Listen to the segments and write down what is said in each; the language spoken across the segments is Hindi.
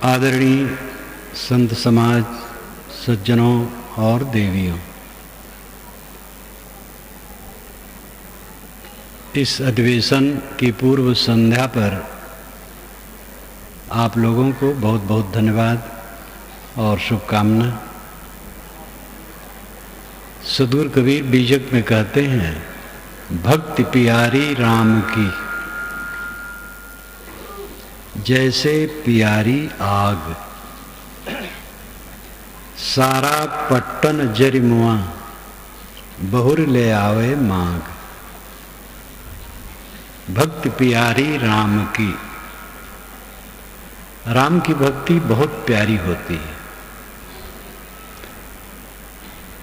आदरणीय संत समाज, सज्जनों और देवियों, इस अधिवेशन की पूर्व संध्या पर आप लोगों को बहुत बहुत धन्यवाद और शुभकामना। सद्गुरु कबीर बीजक में कहते हैं, भक्ति प्यारी राम की जैसे प्यारी आग, सारा पट्टन जरिमुआ बहुर ले आवे मांग। भक्ति प्यारी राम की, राम की भक्ति बहुत प्यारी होती है।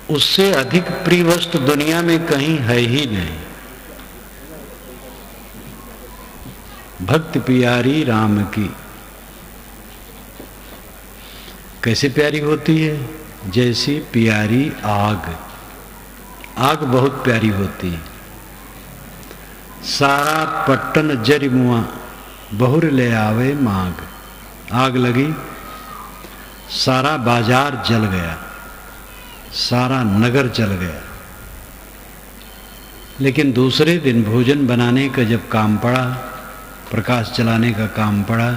उससे अधिक प्रिय वस्तु दुनिया में कहीं है ही नहीं। भक्ति प्यारी राम की कैसे प्यारी होती है? जैसी प्यारी आग, आग बहुत प्यारी होती है। सारा पट्टन जरिमुआ बहुर ले आवे मांग। आग लगी, सारा बाजार जल गया, सारा नगर जल गया। लेकिन दूसरे दिन भोजन बनाने का जब काम पड़ा, प्रकाश जलाने का काम पड़ा,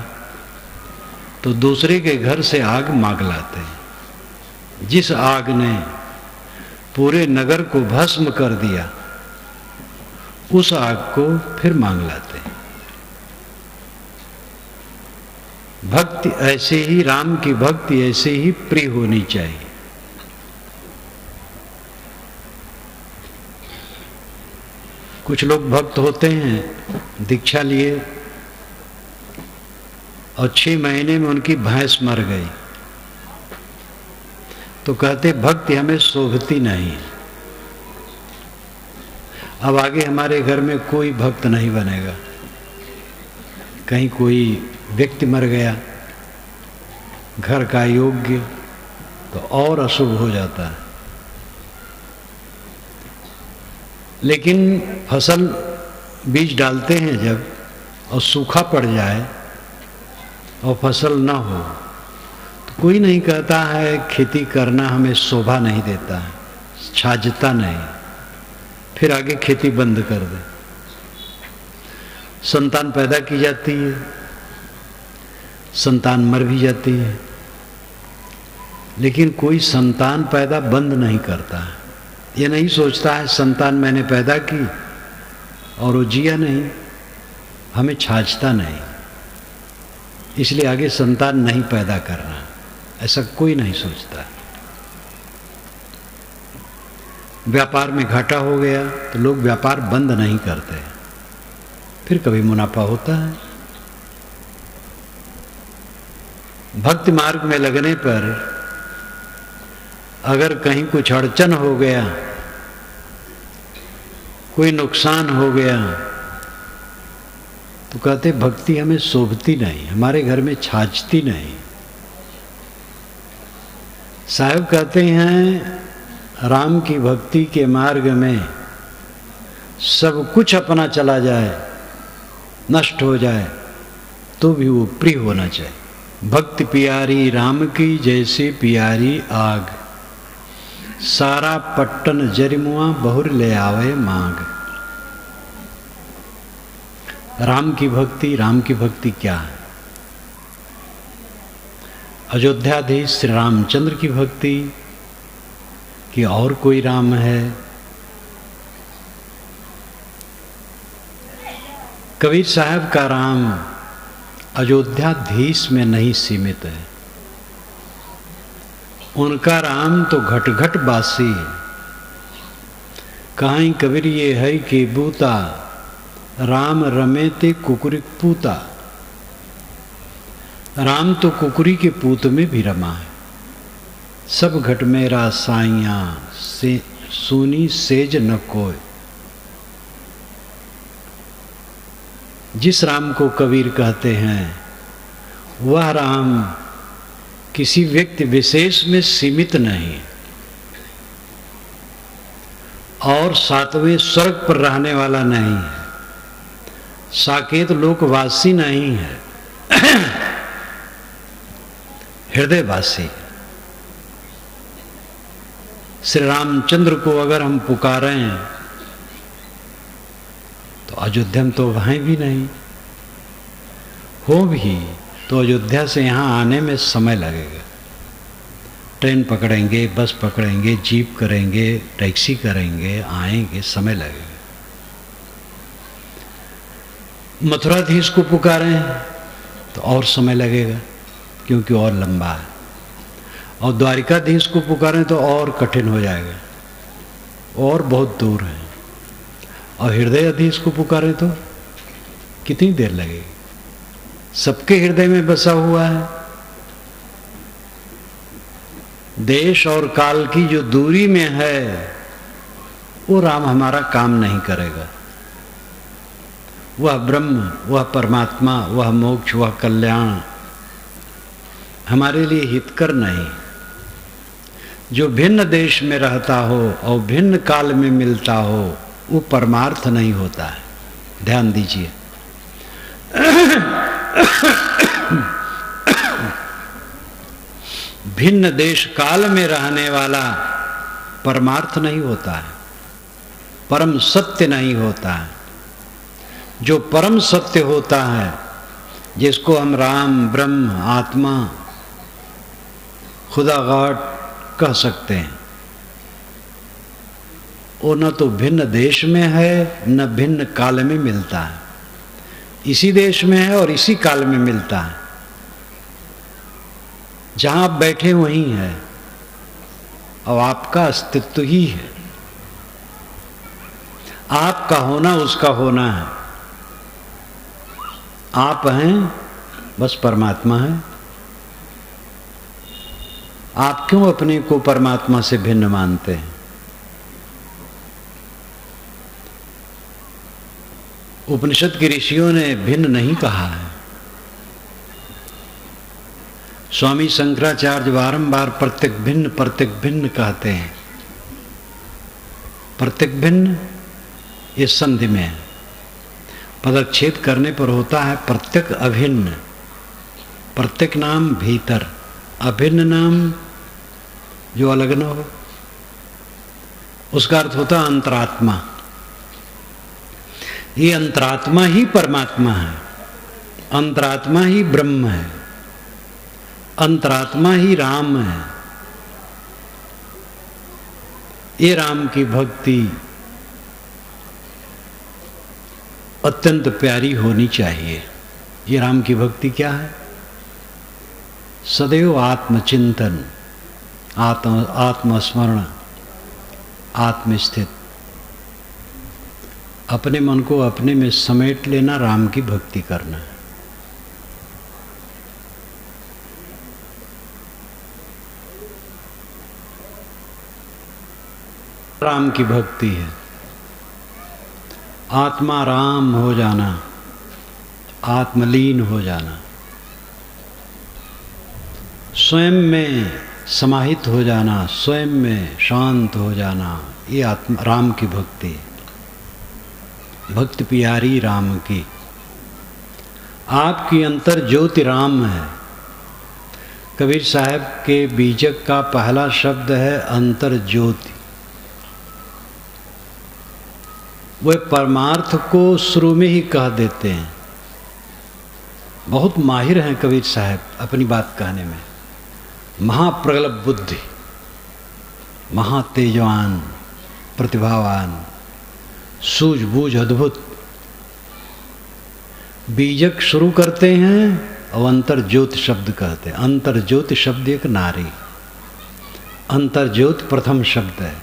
तो दूसरे के घर से आग मांग लाते हैं। जिस आग ने पूरे नगर को भस्म कर दिया, उस आग को फिर मांग लाते हैं। भक्ति ऐसे ही, राम की भक्ति ऐसे ही प्रिय होनी चाहिए। कुछ लोग भक्त होते हैं, दीक्षा लिए और 6 महीने में उनकी भैंस मर गई, तो कहते भक्ति हमें शोभती नहीं है। अब आगे हमारे घर में कोई भक्त नहीं बनेगा। कहीं कोई व्यक्ति मर गया घर का योग्य, तो और अशुभ हो जाता है। लेकिन फसल बीज डालते हैं जब, और सूखा पड़ जाए और फसल न हो, तो कोई नहीं कहता है खेती करना हमें शोभा नहीं देता है, छाजता नहीं, फिर आगे खेती बंद कर दे। संतान पैदा की जाती है, संतान मर भी जाती है, लेकिन कोई संतान पैदा बंद नहीं करता है। ये नहीं सोचता है संतान मैंने पैदा की और वो जिया नहीं, हमें छाजता नहीं, इसलिए आगे संतान नहीं पैदा करना, ऐसा कोई नहीं सोचता। व्यापार में घाटा हो गया तो लोग व्यापार बंद नहीं करते, फिर कभी मुनाफा होता है। भक्ति मार्ग में लगने पर अगर कहीं कुछ अड़चन हो गया, कोई नुकसान हो गया, तो कहते भक्ति हमें शोभती नहीं, हमारे घर में छाजती नहीं। साहब कहते हैं, राम की भक्ति के मार्ग में सब कुछ अपना चला जाए, नष्ट हो जाए, तो भी वो प्रिय होना चाहिए। भक्ति प्यारी राम की जैसे प्यारी आग, सारा पट्टन जरिमुआ बहुर ले आवे मांग। राम की भक्ति क्या है? अयोध्याधीश श्री रामचंद्र की भक्ति कि और कोई राम है? कबीर साहब का राम अयोध्याधीश में नहीं सीमित है, उनका राम तो घट घट बासी है। कहीं कबीर ये है कि बूता राम रमे ते कुकुरिक पूता। राम तो कुकुरी के पूत में भी रमा है। सब घट मेरा साइया से सुनी सेज न कोय। जिस राम को कबीर कहते हैं, वह राम किसी व्यक्ति विशेष में सीमित नहीं, और सातवें स्वर्ग पर रहने वाला नहीं है, साकेत लोकवासी नहीं है, हृदयवासी। श्री रामचंद्र को अगर हम पुकारें तो अयोध्या में तो वहीं भी नहीं हो, भी तो अयोध्या से यहाँ आने में समय लगेगा। ट्रेन पकड़ेंगे, बस पकड़ेंगे, जीप करेंगे, टैक्सी करेंगे, आएंगे, समय लगेगा। मथुराधीश को पुकारें तो और समय लगेगा क्योंकि और लंबा है, और द्वारिकाधीश को पुकारें तो और कठिन हो जाएगा, और बहुत दूर है। और हृदयाधीश को पुकारें तो कितनी देर लगेगी, सबके हृदय में बसा हुआ है। देश और काल की जो दूरी में है वो राम हमारा काम नहीं करेगा। वह ब्रह्म, वह परमात्मा, वह मोक्ष, वह कल्याण हमारे लिए हितकर नहीं। जो भिन्न देश में रहता हो और भिन्न काल में मिलता हो वो परमार्थ नहीं होता है। ध्यान दीजिए। भिन्न देश काल में रहने वाला परमार्थ नहीं होता है, परम सत्य नहीं होता है। जो परम सत्य होता है, जिसको हम राम, ब्रह्म, आत्मा, खुदा, गॉड कह सकते हैं, वो न तो भिन्न देश में है न भिन्न काल में मिलता है। इसी देश में है और इसी काल में मिलता है। जहां आप बैठे वहीं है और आपका अस्तित्व ही है। आपका होना उसका होना है। आप हैं, बस परमात्मा है। आप क्यों अपने को परमात्मा से भिन्न मानते हैं? उपनिषद के ऋषियों ने भिन्न नहीं कहा है। स्वामी शंकराचार्य बारंबार प्रत्येक भिन्न कहते हैं। प्रत्येक भिन्न ये संधि में है। पदच्छेद करने पर होता है प्रत्येक अभिन्न। प्रत्येक नाम भीतर, अभिन्न नाम जो अलग न हो, उसका अर्थ होता है अंतरात्मा। ये अंतरात्मा ही परमात्मा है, अंतरात्मा ही ब्रह्म है, अंतरात्मा ही राम है। ये राम की भक्ति अत्यंत प्यारी होनी चाहिए। ये राम की भक्ति क्या है? सदैव आत्मचिंतन, आत्मस्मरण, आत्मस्थित, अपने मन को अपने में समेट लेना, राम की भक्ति करना है। राम की भक्ति है आत्मा राम हो जाना, आत्मलीन हो जाना, स्वयं में समाहित हो जाना, स्वयं में शांत हो जाना। ये आत्मा राम की भक्ति है। भक्ति प्यारी राम की। आपकी अंतर ज्योति राम है। कबीर साहब के बीजक का पहला शब्द है अंतर ज्योति। वे परमार्थ को शुरू में ही कह देते हैं। बहुत माहिर हैं कबीर साहब अपनी बात कहने में। महाप्रगल्भ बुद्धि, महातेजवान, प्रतिभावान, सूझबूझ अद्भुत। बीजक शुरू करते हैं और अंतर ज्योति शब्द कहते हैं। अंतर ज्योति शब्द एक नारी, अंतर ज्योति प्रथम शब्द है।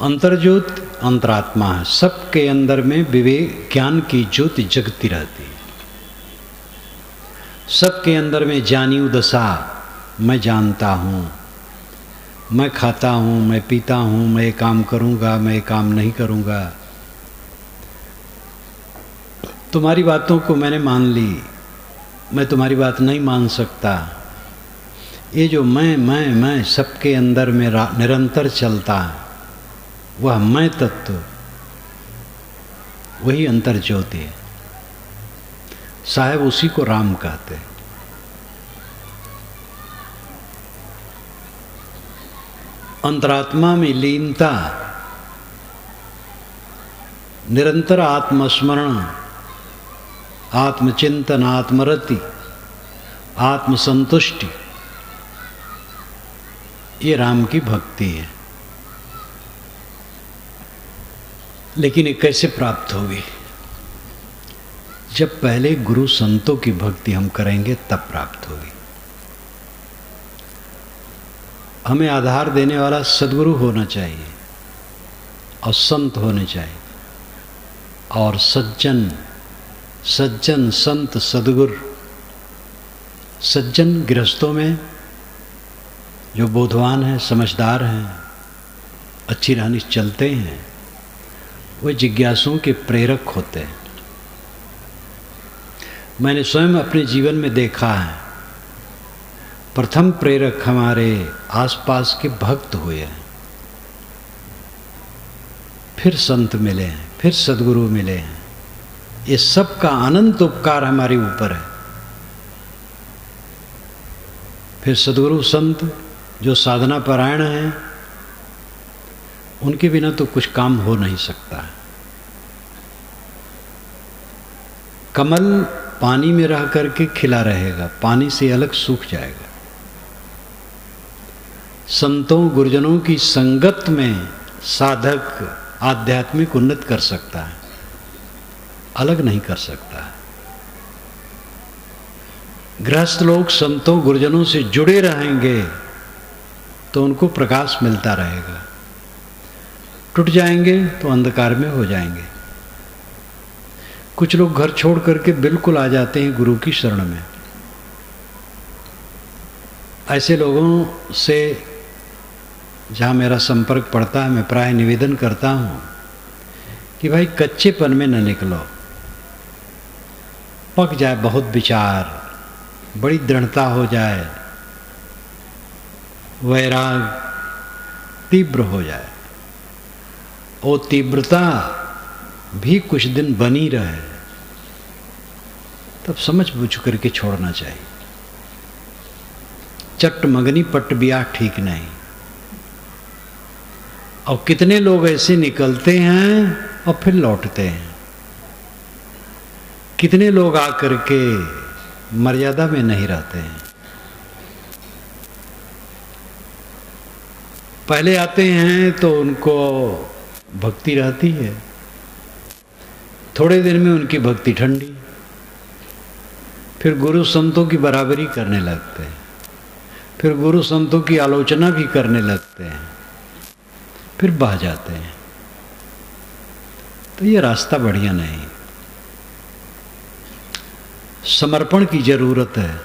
अंतर्ज्योत अंतरात्मा है। सबके अंदर में विवेक ज्ञान की ज्योति जगती रहती है। सबके अंदर में जानियो दशा, मैं जानता हूँ, मैं खाता हूँ, मैं पीता हूँ, मैं काम करूँगा, मैं काम नहीं करूँगा, तुम्हारी बातों को मैंने मान ली, मैं तुम्हारी बात नहीं मान सकता। ये जो मैं सबके अंदर में निरंतर चलता है, वह मैं तत्व, वही अंतर ज्योति है। साहब उसी को राम कहते हैं। अंतरात्मा में लीनता, निरंतर आत्मस्मरण, आत्मचिंतन, आत्मरति, आत्मसंतुष्टि, ये राम की भक्ति है। लेकिन ये कैसे प्राप्त होगी? जब पहले गुरु संतों की भक्ति हम करेंगे तब प्राप्त होगी। हमें आधार देने वाला सद्गुरु होना चाहिए और संत होने चाहिए, और सज्जन संत सद्गुरु। सज्जन गृहस्थों में जो बोधवान हैं, समझदार हैं, अच्छी राह चलते हैं, वे जिज्ञासुओं के प्रेरक होते हैं। मैंने स्वयं अपने जीवन में देखा है, प्रथम प्रेरक हमारे आसपास के भक्त हुए हैं, फिर संत मिले हैं, फिर सद्गुरु मिले हैं। ये सब का अनंत उपकार हमारे ऊपर है। फिर सद्गुरु संत जो साधना परायण हैं, उनके बिना तो कुछ काम हो नहीं सकता है। कमल पानी में रह करके खिला रहेगा, पानी से अलग सूख जाएगा। संतों गुरुजनों की संगत में साधक आध्यात्मिक उन्नत कर सकता है, अलग नहीं कर सकता है। गृहस्थ लोग संतों गुरुजनों से जुड़े रहेंगे तो उनको प्रकाश मिलता रहेगा, टूट जाएंगे तो अंधकार में हो जाएंगे। कुछ लोग घर छोड़ करके बिल्कुल आ जाते हैं गुरु की शरण में। ऐसे लोगों से जहाँ मेरा संपर्क पड़ता है, मैं प्राय निवेदन करता हूँ कि भाई कच्चेपन में न निकलो। पक जाए बहुत विचार, बड़ी दृढ़ता हो जाए, वैराग तीव्र हो जाए, वो तीव्रता भी कुछ दिन बनी रहे, तब समझ बूझ करके छोड़ना चाहिए। चट मगनी पट बिया ठीक नहीं। और कितने लोग ऐसे निकलते हैं और फिर लौटते हैं। कितने लोग आकर के मर्यादा में नहीं रहते हैं। पहले आते हैं तो उनको भक्ति रहती है, थोड़े दिन में उनकी भक्ति ठंडी, फिर गुरु संतों की बराबरी करने लगते हैं, फिर गुरु संतों की आलोचना भी करने लगते हैं, फिर बह जाते हैं। तो ये रास्ता बढ़िया नहीं। समर्पण की जरूरत है।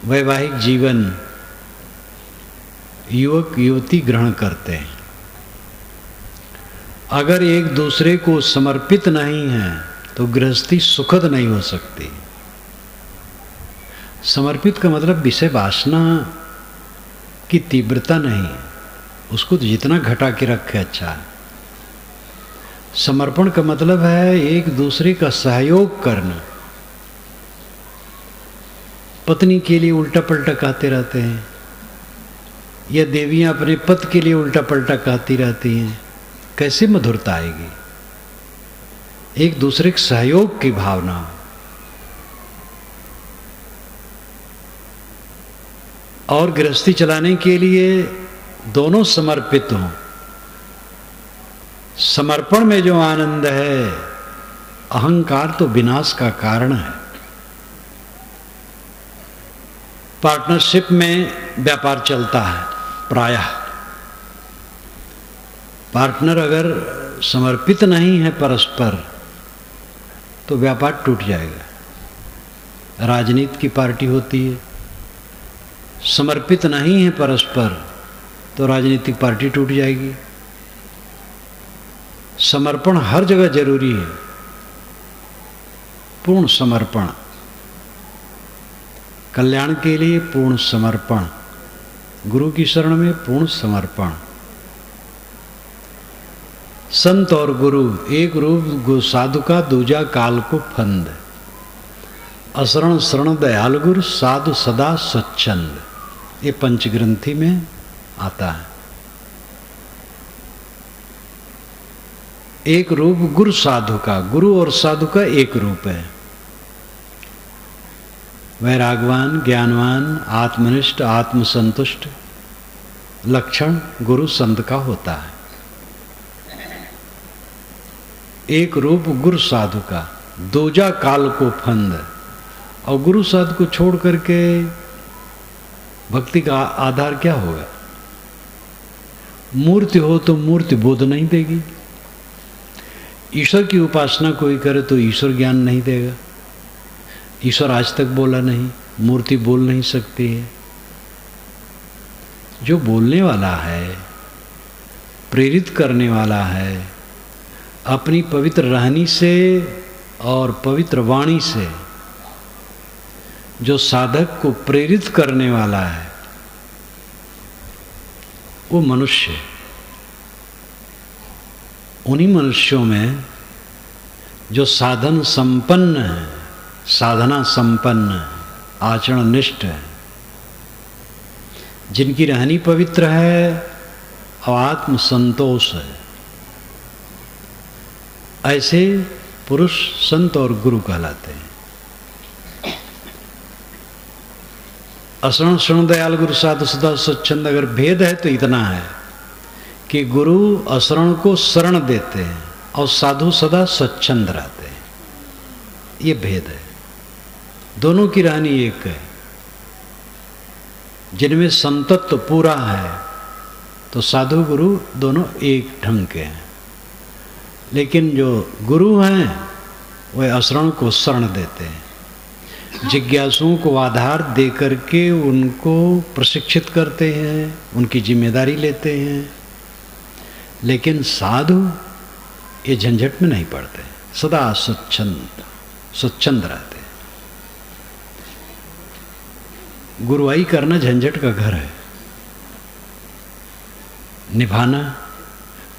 वैवाहिक जीवन युवक युवती ग्रहण करते हैं, अगर एक दूसरे को समर्पित नहीं है तो गृहस्थी सुखद नहीं हो सकती। समर्पित का मतलब विषय वासना की तीव्रता नहीं, उसको जितना घटा के रखे अच्छा है। समर्पण का मतलब है एक दूसरे का सहयोग करना। पत्नी के लिए उल्टा पलटा कहते रहते हैं, या देवियां अपने पति के लिए उल्टा पलटा कहती रहती हैं, कैसे मधुरता आएगी? एक दूसरे के सहयोग की भावना। और गृहस्थी चलाने के लिए दोनों समर्पित हों। समर्पण में जो आनंद है, अहंकार तो विनाश का कारण है। पार्टनरशिप में व्यापार चलता है प्रायः। पार्टनर अगर समर्पित नहीं है परस्पर तो व्यापार टूट जाएगा। राजनीति की पार्टी होती है, समर्पित नहीं है परस्पर तो राजनीतिक पार्टी टूट जाएगी। समर्पण हर जगह जरूरी है, पूर्ण समर्पण। कल्याण के लिए पूर्ण समर्पण, गुरु की शरण में पूर्ण समर्पण। संत और गुरु एक रूप साधु का, दूजा काल को फंद। असरण शरण दयाल गुरु, साधु सदा स्वच्छंद। ये पंचग्रंथि में आता है। एक रूप गुरु साधु का, गुरु और साधु का एक रूप है। वैरागवान, ज्ञानवान, आत्मनिष्ठ, आत्मसंतुष्ट लक्षण गुरु संत का होता है। एक रूप गुरु साधु का, दूजा काल को फंद। और गुरु साधु को छोड़ करके भक्ति का आधार क्या होगा? मूर्ति हो तो मूर्ति बोध नहीं देगी। ईश्वर की उपासना कोई करे तो ईश्वर ज्ञान नहीं देगा। ईश्वर आज तक बोला नहीं, मूर्ति बोल नहीं सकती है। जो बोलने वाला है, प्रेरित करने वाला है, अपनी पवित्र रहनी से और पवित्र वाणी से जो साधक को प्रेरित करने वाला है, वो मनुष्य। उन्हीं मनुष्यों में जो साधन संपन्न है, साधना संपन्न, आचरण निष्ठ है, जिनकी रहनी पवित्र है और आत्म संतोष है, ऐसे पुरुष संत और गुरु कहलाते हैं। असरण शरण दयाल गुरु साधु सदा स्वच्छंद। अगर भेद है तो इतना है कि गुरु असरण को शरण देते हैं और साधु सदा स्वच्छंद रहते हैं। ये भेद है। दोनों की रहनी एक है। जिनमें संतत्व पूरा है तो साधु गुरु दोनों एक ढंग के हैं। लेकिन जो गुरु हैं वह असरण को शरण देते हैं, जिज्ञासुओं को आधार दे करके उनको प्रशिक्षित करते हैं, उनकी जिम्मेदारी लेते हैं। लेकिन साधु ये झंझट में नहीं पड़ते, सदा स्वच्छंद रहते हैं। गुरुआई करना झंझट का घर है। निभाना,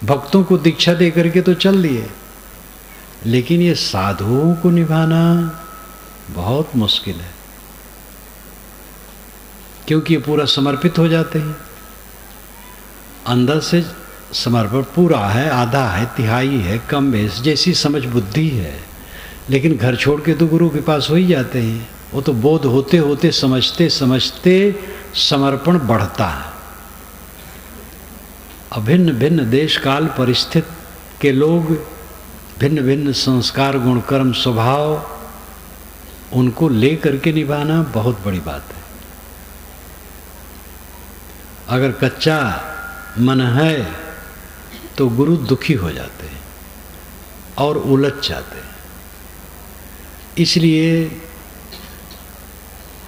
भक्तों को दीक्षा दे करके तो चल दिए, लेकिन ये साधुओं को निभाना बहुत मुश्किल है, क्योंकि ये पूरा समर्पित हो जाते हैं। अंदर से समर्पण पूरा है, आधा है, तिहाई है, कम बेस जैसी समझ बुद्धि है। लेकिन घर छोड़ के तो गुरु के पास हो ही जाते हैं। वो तो बोध होते होते, समझते समझते समर्पण बढ़ता है। अभिन्न भिन्न देश काल परिस्थिति के लोग, भिन्न भिन्न संस्कार, गुण, कर्म, स्वभाव, उनको ले करके निभाना बहुत बड़ी बात है। अगर कच्चा मन है तो गुरु दुखी हो जाते हैं और उलझ जाते हैं। इसलिए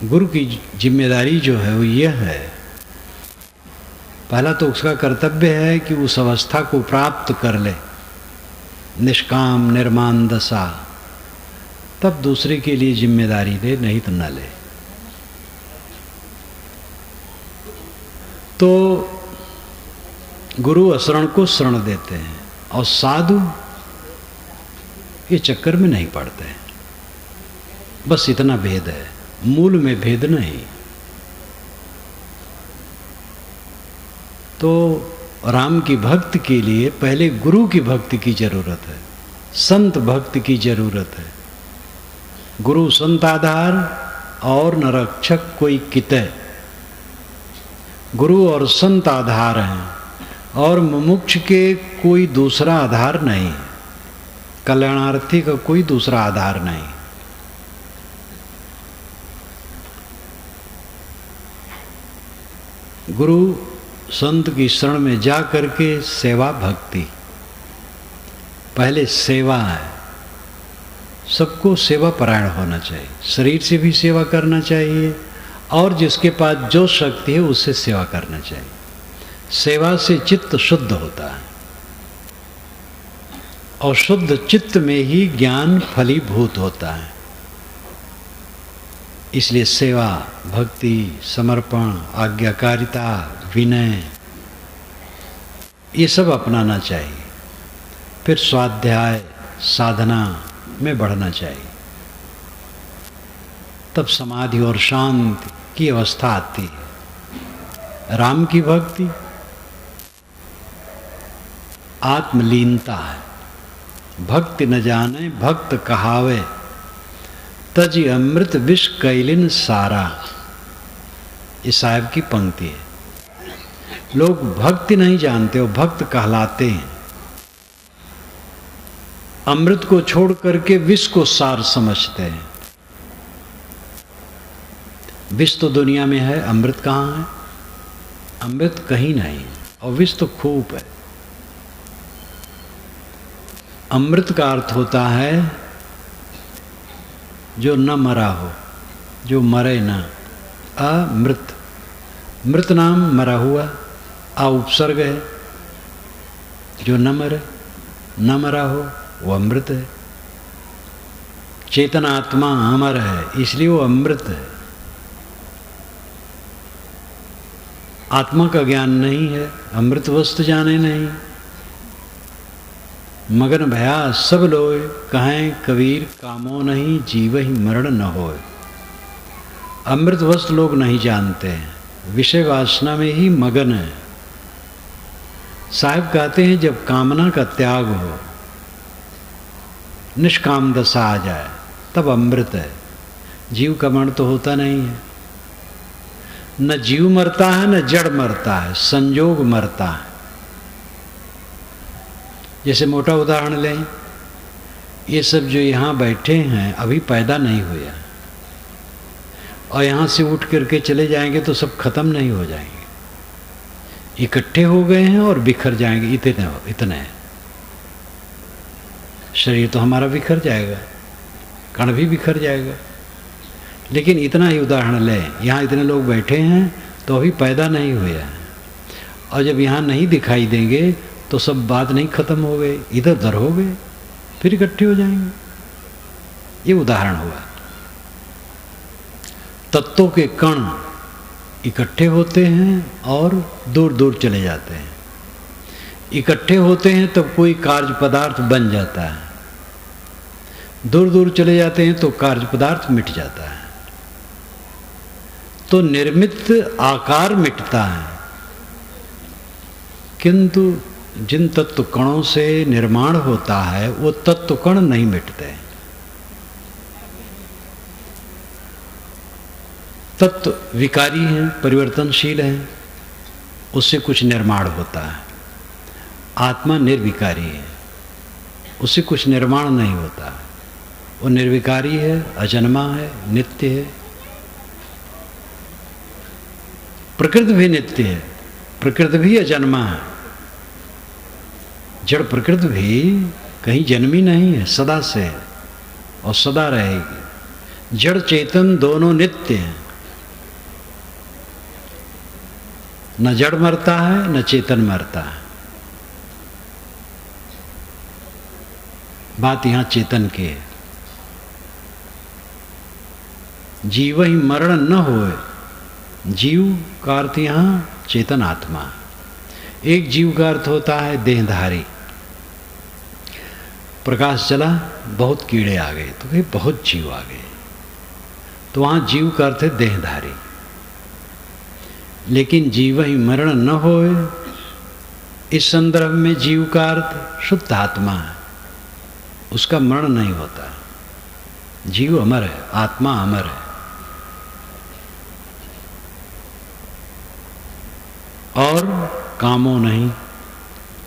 गुरु की जिम्मेदारी जो है वो यह है, पहला तो उसका कर्तव्य है कि उस अवस्था को प्राप्त कर ले, निष्काम निर्माण दशा, तब दूसरे के लिए जिम्मेदारी ले, नहीं तो न ले। तो गुरु असरण को शरण देते हैं और साधु ये चक्कर में नहीं पड़ते हैं। बस इतना भेद है, मूल में भेद नहीं। तो राम की भक्ति के लिए पहले गुरु की भक्ति की जरूरत है, संत भक्ति की जरूरत है। गुरु संत आधार और न रक्षक कोई कितै। गुरु और संत आधार हैं और मुमुक्ष के कोई दूसरा आधार नहीं है, कल्याणार्थी का कोई दूसरा आधार नहीं। गुरु संत की शरण में जा करके सेवा भक्ति, पहले सेवा है। सबको सेवा परायण होना चाहिए, शरीर से भी सेवा करना चाहिए और जिसके पास जो शक्ति है उससे सेवा करना चाहिए। सेवा से चित्त शुद्ध होता है और शुद्ध चित्त में ही ज्ञान फलीभूत होता है। इसलिए सेवा, भक्ति, समर्पण, आज्ञाकारिता, विनय, ये सब अपनाना चाहिए। फिर स्वाध्याय, साधना में बढ़ना चाहिए। तब समाधि और शांति की अवस्था आती है। राम की भक्ति आत्मलीनता है। भक्ति न जाने भक्त कहावे, तजी अमृत विष कैलिन सारा। ये साहब की पंक्ति है। लोग भक्ति नहीं जानते और भक्त कहलाते हैं। अमृत को छोड़ करके विष को सार समझते हैं। विष तो दुनिया में है, अमृत कहाँ है? अमृत कहीं नहीं, और विष तो खूब है। अमृत का अर्थ होता है जो न मरा हो, जो मरे न। अमृत, मृत नाम मरा हुआ, आ उपसर्ग है। जो न मरे, न मरा हो, वो अमृत है। चेतन आत्मा अमर है, इसलिए वो अमृत है। आत्मा का ज्ञान नहीं है, अमृत वस्तु जाने नहीं। मगन भया सब लोय, कहें कबीर कामो नहीं, जीव ही मरण न होय। अमृत वस्तु लोग नहीं जानते हैं, विषय वासना में ही मगन है। साहब कहते हैं जब कामना का त्याग हो, निष्काम दशा आ जाए, तब अमृत है। जीव का मरण तो होता नहीं है। न जीव मरता है न जड़ मरता है, संयोग मरता है। जैसे मोटा उदाहरण लें, ये सब जो यहाँ बैठे हैं अभी पैदा नहीं हुए, और यहाँ से उठ करके चले जाएंगे तो सब खत्म नहीं हो जाएंगे, इकट्ठे हो गए हैं और बिखर जाएंगे। इतने शरीर तो हमारा बिखर जाएगा, कण भी बिखर जाएगा। लेकिन इतना ही उदाहरण लें, यहाँ इतने लोग बैठे हैं तो अभी पैदा नहीं हुए हैं, और जब यहाँ नहीं दिखाई देंगे तो सब बात नहीं खत्म हो गए, इधर उधर हो गए, फिर इकट्ठे हो जाएंगे। ये उदाहरण हुआ। तत्वों के कण इकट्ठे होते हैं और दूर दूर चले जाते हैं। इकट्ठे होते हैं तब कोई कार्य पदार्थ बन जाता है, दूर दूर चले जाते हैं तो कार्य पदार्थ मिट जाता है। तो निर्मित आकार मिटता है, किंतु जिन तत्व कणों से निर्माण होता है वो तत्व कण नहीं मिटते। तत्व विकारी हैं, परिवर्तनशील हैं, उससे कुछ निर्माण होता है। आत्मा निर्विकारी है, उससे कुछ निर्माण नहीं होता। वो निर्विकारी है, अजन्मा है, नित्य है। प्रकृति भी नित्य है, प्रकृति भी अजन्मा है। जड़ प्रकृति भी कहीं जन्मी नहीं है, सदा से है और सदा रहेगी। जड़ चेतन दोनों नित्य हैं। न जड़ मरता है न चेतन मरता है। बात यहां चेतन की है। जीव ही मरण न होए, जीव का अर्थ यहां चेतन आत्मा। एक जीव का अर्थ होता है देहधारी। प्रकाश चला, बहुत कीड़े आ गए, तो भाई बहुत जीव आ गए, तो वहां जीव का अर्थ है देहधारी। लेकिन जीव ही मरण न होए, इस संदर्भ में जीव का अर्थ शुद्ध आत्मा है, उसका मरण नहीं होता। जीव अमर है, आत्मा अमर है। और कामों नहीं,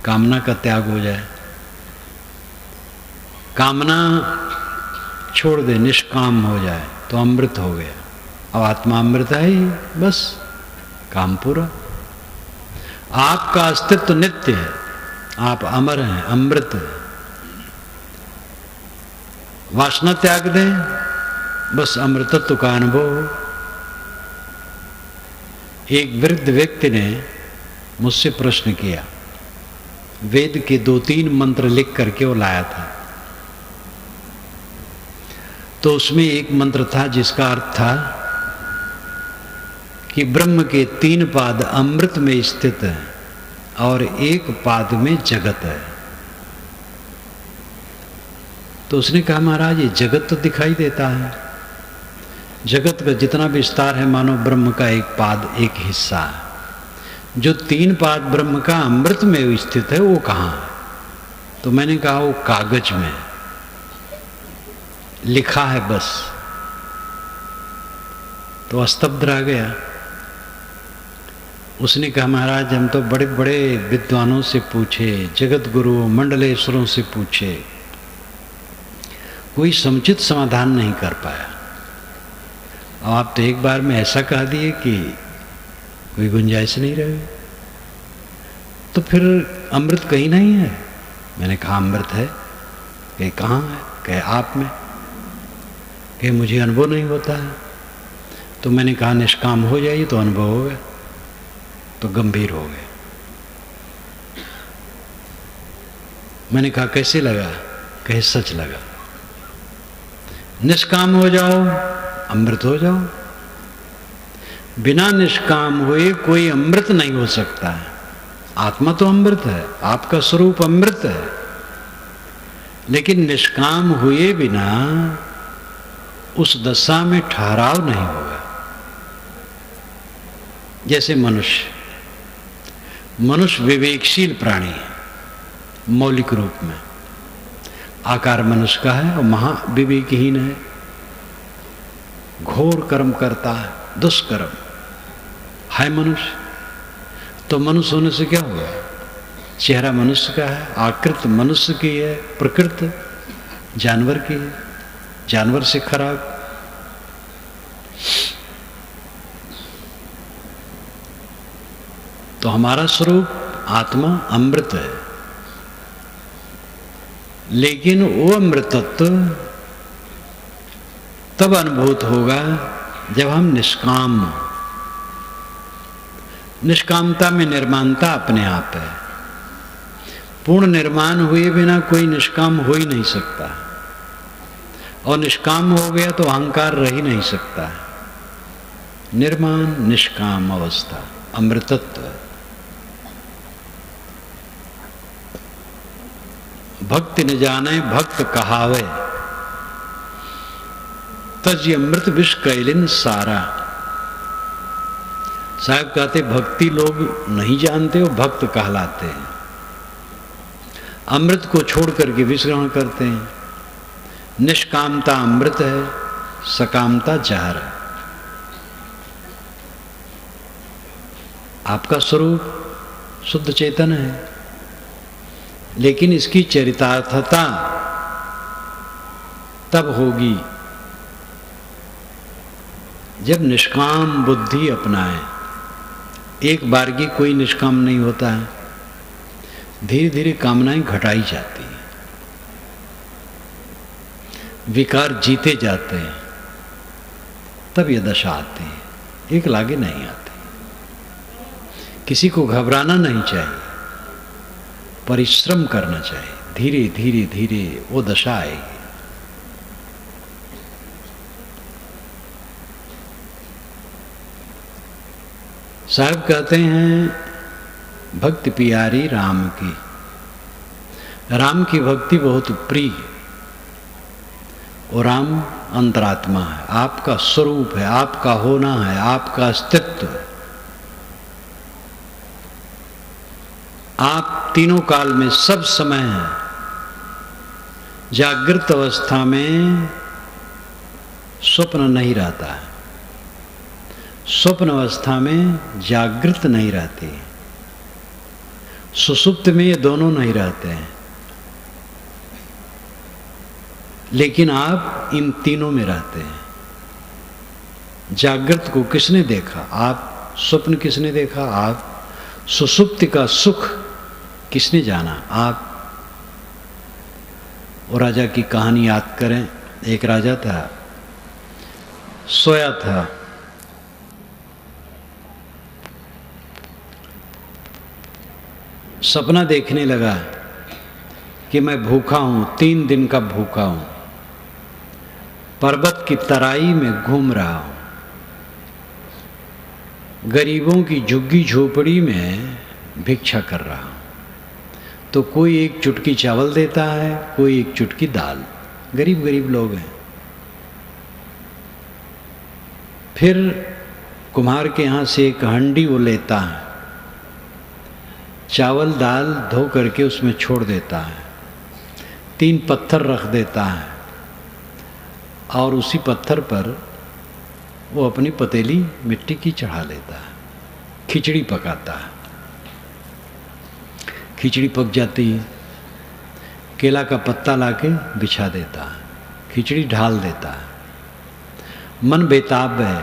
कामना का त्याग हो जाए, कामना छोड़ दे, निष्काम हो जाए तो अमृत हो गया। अब आत्मा अमृत है ही, बस काम पूरा। आपका अस्तित्व नित्य है, आप अमर हैं, अमृत हैं। वासना त्याग दें, बस अमृतत्व का अनुभव हो। एक वृद्ध व्यक्ति ने मुझसे प्रश्न किया, वेद के 2-3 मंत्र लिख करके वो लाया था। तो उसमें एक मंत्र था जिसका अर्थ था कि ब्रह्म के 3 पाद अमृत में स्थित है और 1 पाद में जगत है। तो उसने कहा महाराज ये जगत तो दिखाई देता है, जगत का जितना विस्तार है मानो ब्रह्म का 1 पाद 1 हिस्सा है, जो 3 पाद ब्रह्म का अमृत में स्थित है वो कहाँ है? तो मैंने कहा वो कागज में लिखा है बस। तो स्तब्ध रह गया। उसने कहा महाराज हम तो बड़े बड़े विद्वानों से पूछे, जगत गुरु मंडलेश्वरों से पूछे, कोई समुचित समाधान नहीं कर पाया। और आप तो एक बार में ऐसा कह दिए कि कोई गुंजाइश नहीं रही। तो फिर अमृत कहीं नहीं है? मैंने कहा अमृत है। कहे कहाँ है? कहे आप में। कहे मुझे अनुभव नहीं होता है। तो मैंने कहा निष्काम हो जाइए तो अनुभव हो गया। तो गंभीर हो गए। मैंने कहा कैसे लगा? कहे सच लगा। निष्काम हो जाओ अमृत हो जाओ। बिना निष्काम हुए कोई अमृत नहीं हो सकता है। आत्मा तो अमृत है, आपका स्वरूप अमृत है, लेकिन निष्काम हुए बिना उस दशा में ठहराव नहीं होगा। जैसे मनुष्य विवेकशील प्राणी है मौलिक रूप में, आकार मनुष्य का है और महाविवेकहीन है, घोर कर्म करता है, दुष्कर्म है मनुष्य। तो मनुष्य होने से क्या हुआ? चेहरा मनुष्य का है, आकृति मनुष्य की है, प्रकृति जानवर की है, जानवर से खराब। तो हमारा स्वरूप आत्मा अमृत है, लेकिन वो अमृतत्व तब अनुभूत होगा जब हम निष्कामता में निर्माणता अपने आप है। पूर्ण निर्माण हुए बिना कोई निष्काम हो ही नहीं सकता, और निष्काम हो गया तो अहंकार रह ही नहीं सकता। निर्माण निष्काम अवस्था अमृतत्व। भक्ति न जाने भक्त कहावे, तज अमृत विष कैलिन सारा। साहब कहते भक्ति लोग नहीं जानते हो, भक्त कहलाते हैं। अमृत को छोड़ करके विष ग्रहण करते हैं। निष्कामता अमृत है, सकामता जहर है। आपका स्वरूप शुद्ध चेतन है, लेकिन इसकी चरितार्थता तब होगी जब निष्काम बुद्धि अपनाए। एक बार की कोई निष्काम नहीं होता है, धीरे धीरे कामनाएं घटाई जाती हैं, विकार जीते जाते हैं, तब यह दशा आती है। एक लागे नहीं आती। किसी को घबराना नहीं चाहिए, परिश्रम करना चाहिए। धीरे धीरे धीरे वो दशा आएगी। साहब कहते हैं भक्ति प्यारी राम की। राम की भक्ति बहुत प्रिय। और राम अंतरात्मा है, आपका स्वरूप है, आपका होना है, आपका अस्तित्व है। आप तीनों काल में सब समय हैं। जागृत अवस्था में स्वप्न नहीं रहता है, स्वप्न अवस्था में जागृत नहीं रहती, सुषुप्त में ये दोनों नहीं रहते हैं। लेकिन आप इन तीनों में रहते हैं। जागृत को किसने देखा? आप। स्वप्न किसने देखा? आप। सुषुप्ति का सुख किसने जाना? आप। और राजा की कहानी याद करें। एक राजा था, सोया था, सपना देखने लगा कि मैं भूखा हूं, 3 दिन का भूखा हूं, पर्वत की तराई में घूम रहा हूं, गरीबों की झुग्गी झोपड़ी में भिक्षा कर रहा हूं, तो कोई एक चुटकी चावल देता है, कोई एक चुटकी दाल। गरीब गरीब लोग हैं। फिर कुम्हार के यहाँ से एक हंडी वो लेता है, चावल दाल धो करके उसमें छोड़ देता है, 3 पत्थर रख देता है और उसी पत्थर पर वो अपनी पतीली मिट्टी की चढ़ा लेता है, खिचड़ी पकाता है। खिचड़ी पक जाती है, केला का पत्ता लाके बिछा देता है, खिचड़ी ढाल देता है। मन बेताब है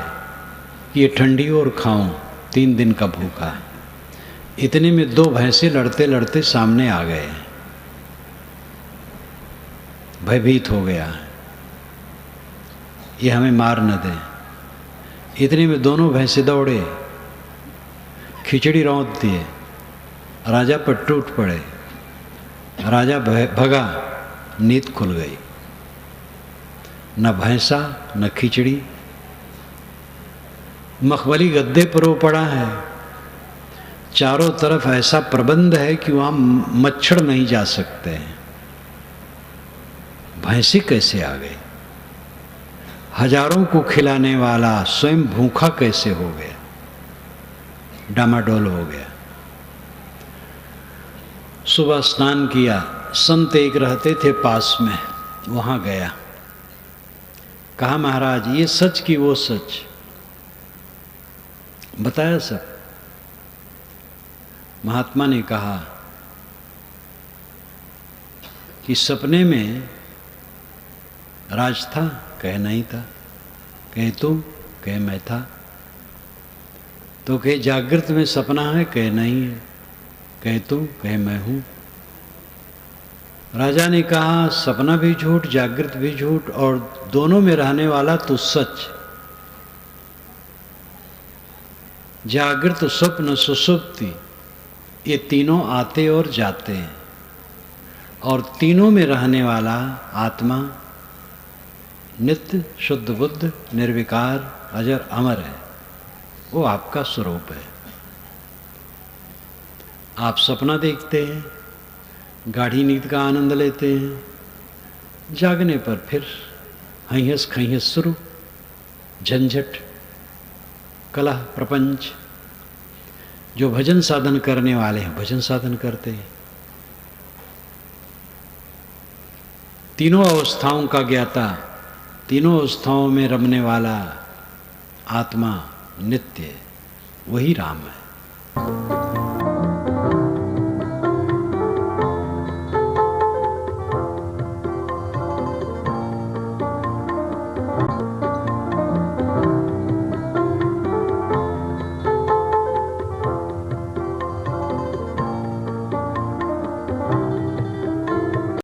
कि ये ठंडी और खाऊं, 3 दिन का भूखा है। इतने में 2 भैंसे लड़ते लड़ते सामने आ गए। भयभीत हो गया है, ये हमें मार न दें। इतने में दोनों भैंसे दौड़े, खिचड़ी रौंद दिए, राजा पर टूट पड़े। राजा भगा, नींद खुल गई। न भैंसा न खिचड़ी, मखमली गद्दे पर वो पड़ा है। चारों तरफ ऐसा प्रबंध है कि वहां मच्छर नहीं जा सकते हैं। भैंसे कैसे आ गए? हजारों को खिलाने वाला स्वयं भूखा कैसे हो गया? डामाडोल हो गया। सुबह स्नान किया, संत एक रहते थे पास में, वहां गया, कहा महाराज ये सच की वो सच, बताया सब। महात्मा ने कहा कि सपने में राज था, कहे नहीं था, कहे तू, कहे मैं था, तो कहे जागृत में सपना है, कहे नहीं है, कहे तू, कहे मैं हूं। राजा ने कहा सपना भी झूठ, जागृत भी झूठ, और दोनों में रहने वाला तू सच। जागृत, स्वप्न, सुषुप्ति, ये तीनों आते और जाते हैं, और तीनों में रहने वाला आत्मा नित्य शुद्ध बुद्ध निर्विकार अजर अमर है। वो आपका स्वरूप है। आप सपना देखते हैं, गाढ़ी नींद का आनंद लेते हैं, जागने पर फिर हंस खंहस शुरू, झंझट, कलह, प्रपंच। जो भजन साधन करने वाले हैं भजन साधन करते हैं। तीनों अवस्थाओं का ज्ञाता, तीनों अवस्थाओं में रमने वाला आत्मा नित्य, वही राम है।